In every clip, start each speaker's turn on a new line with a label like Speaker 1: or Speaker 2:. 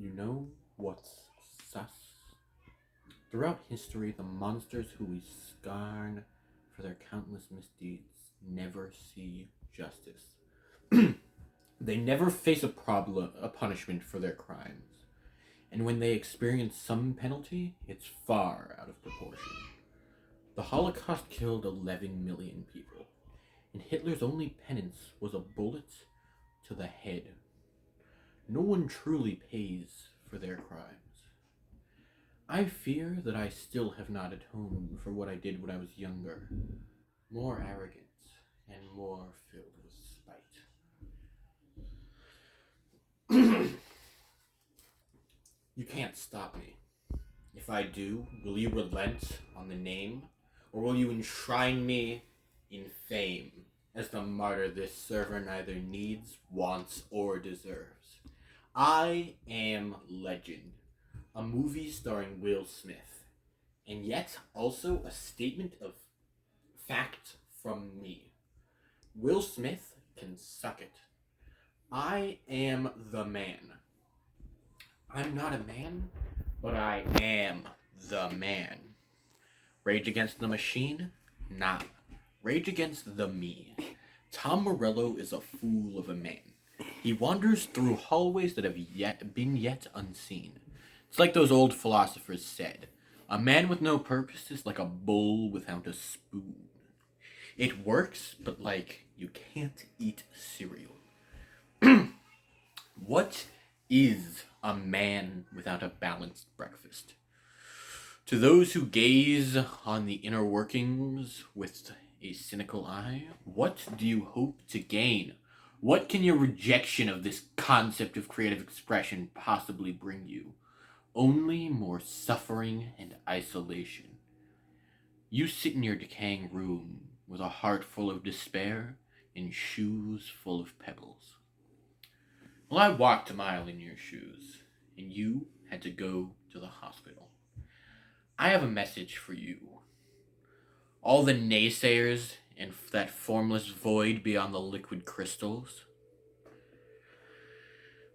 Speaker 1: You know what's sus? Throughout history, the monsters who we scorn for their countless misdeeds never see justice. They never face a punishment for their crimes. And when they experience some penalty, it's far out of proportion. The Holocaust killed 11 million people, and Hitler's only penance was a bullet to the head. No one truly pays for their crimes. I fear that I still have not atoned for what I did when I was younger, more arrogant and more filled with spite. You can't stop me. If I do, will you relent on the name, or will you enshrine me in fame as the martyr this server neither needs, wants, or deserves? I am Legend, a movie starring Will Smith, and yet also a statement of fact from me. Will Smith can suck it. I am the man. I'm not a man, but I am the man. Rage Against the Machine? Nah. Rage Against the Me. Tom Morello is a fool of a man. He wanders through hallways that have been yet unseen. It's like those old philosophers said. A man with no purpose is like a bull without a spoon. It works, but you can't eat cereal. What is a man without a balanced breakfast? To those who gaze on the inner workings with a cynical eye, what do you hope to gain? What can your rejection of this concept of creative expression possibly bring you? Only more suffering and isolation. You sit in your decaying room with a heart full of despair and shoes full of pebbles. Well, I walked a mile in your shoes, and you had to go to the hospital. I have a message for you. All the naysayers and that formless void beyond the liquid crystals.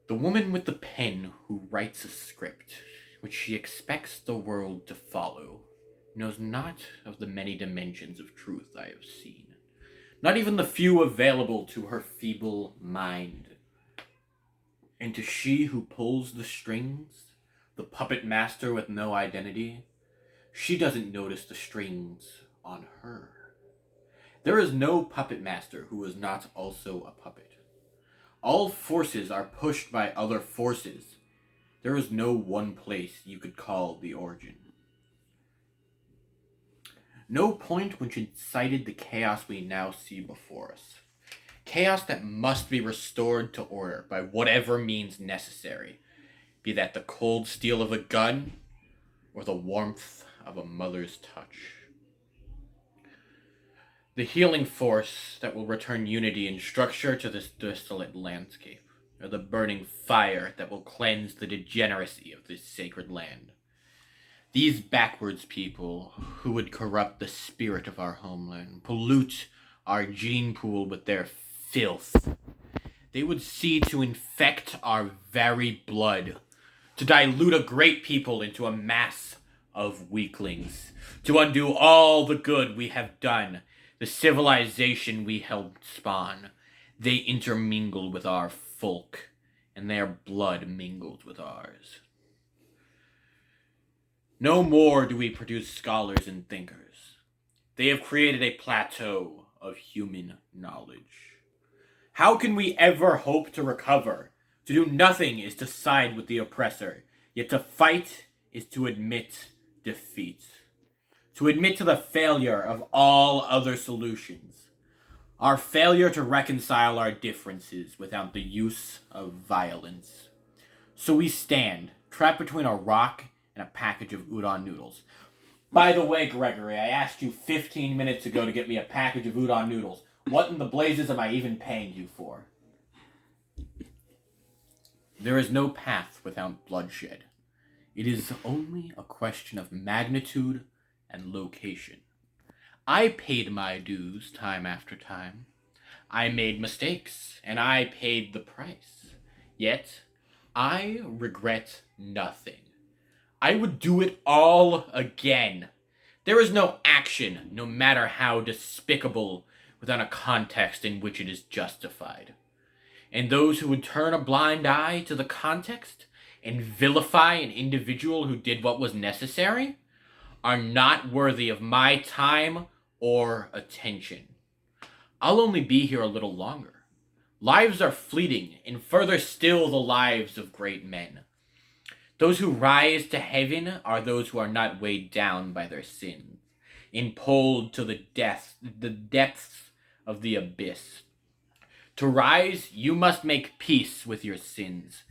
Speaker 1: The woman with the pen who writes a script, which she expects the world to follow, knows not of the many dimensions of truth I have seen, not even the few available to her feeble mind. And to she who pulls the strings, the puppet master with no identity, she doesn't notice the strings on her. There is no puppet master who is not also a puppet. All forces are pushed by other forces. There is no one place you could call the origin. No point which incited the chaos we now see before us. Chaos that must be restored to order by whatever means necessary, be that the cold steel of a gun or the warmth of a mother's touch. The healing force that will return unity and structure to this desolate landscape, or the burning fire that will cleanse the degeneracy of this sacred land. These backwards people who would corrupt the spirit of our homeland, pollute our gene pool with their filth. They would see to infect our very blood, to dilute a great people into a mass of weaklings, to undo all the good we have done, the civilization we helped spawn. They intermingled with our folk, and their blood mingled with ours. No more do we produce scholars and thinkers. They have created a plateau of human knowledge. How can we ever hope to recover? To do nothing is to side with the oppressor, yet to fight is to admit defeat. To admit to the failure of all other solutions. Our failure to reconcile our differences without the use of violence. So we stand, trapped between a rock and a package of udon noodles. By the way, Gregory, I asked you 15 minutes ago to get me a package of udon noodles. What in the blazes am I even paying you for? There is no path without bloodshed. It is only a question of magnitude and location. I paid my dues time after time. I made mistakes, and I paid the price. Yet, I regret nothing. I would do it all again. There is no action, no matter how despicable, without a context in which it is justified. And those who would turn a blind eye to the context and vilify an individual who did what was necessary are not worthy of my time or attention. I'll only be here a little longer. Lives are fleeting, and further still the lives of great men. Those who rise to heaven are those who are not weighed down by their sins, and pulled to the depths of the abyss. To rise, you must make peace with your sins.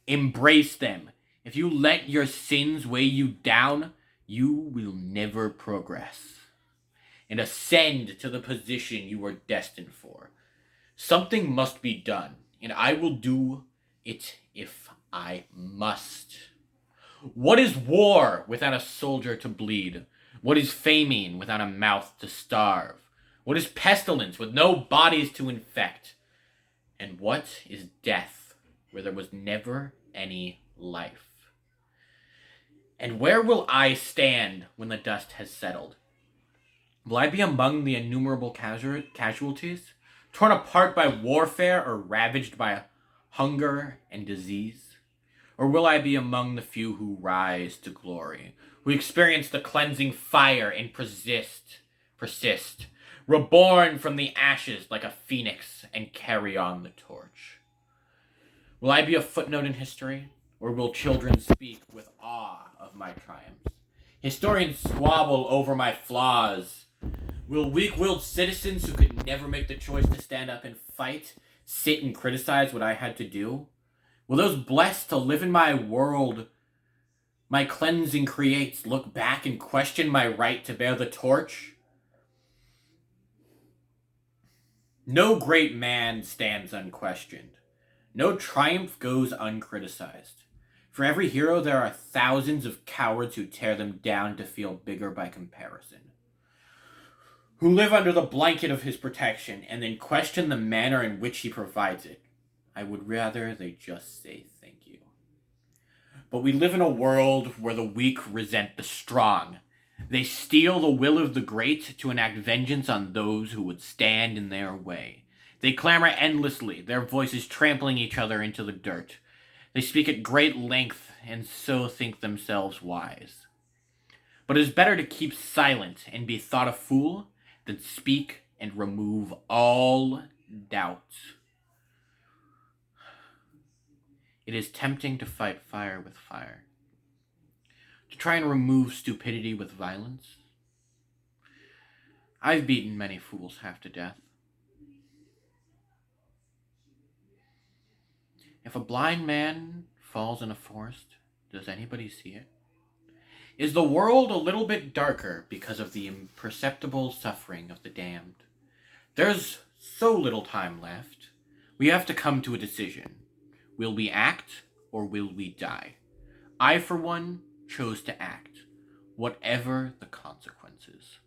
Speaker 1: Embrace them. If you let your sins weigh you down, you will never progress and ascend to the position you are destined for. Something must be done, and I will do it if I must. What is war without a soldier to bleed? What is famine without a mouth to starve? What is pestilence with no bodies to infect? And what is death where there was never any life? And where will I stand when the dust has settled? Will I be among the innumerable casualties, torn apart by warfare or ravaged by hunger and disease? Or will I be among the few who rise to glory, who experience the cleansing fire and persist, reborn from the ashes like a phoenix and carry on the torch? Will I be a footnote in history, or will children speak with awe of my triumphs? Historians squabble over my flaws. Will weak-willed citizens who could never make the choice to stand up and fight sit and criticize what I had to do? Will those blessed to live in my world my cleansing creates look back and question my right to bear the torch? No great man stands unquestioned. No triumph goes uncriticized. For every hero there are thousands of cowards who tear them down to feel bigger by comparison, who live under the blanket of his protection and then question the manner in which he provides it. I would rather they just say thank you. But we live in a world where the weak resent the strong. They steal the will of the great to enact vengeance on those who would stand in their way. They clamor endlessly, their voices trampling each other into the dirt. They speak at great length and so think themselves wise. But it is better to keep silent and be thought a fool than speak and remove all doubt. It is tempting to fight fire with fire, to try and remove stupidity with violence. I've beaten many fools half to death. If a blind man falls in a forest, does anybody see it? Is the world a little bit darker because of the imperceptible suffering of the damned? There's so little time left. We have to come to a decision. Will we act or will we die? I, for one, chose to act, whatever the consequences.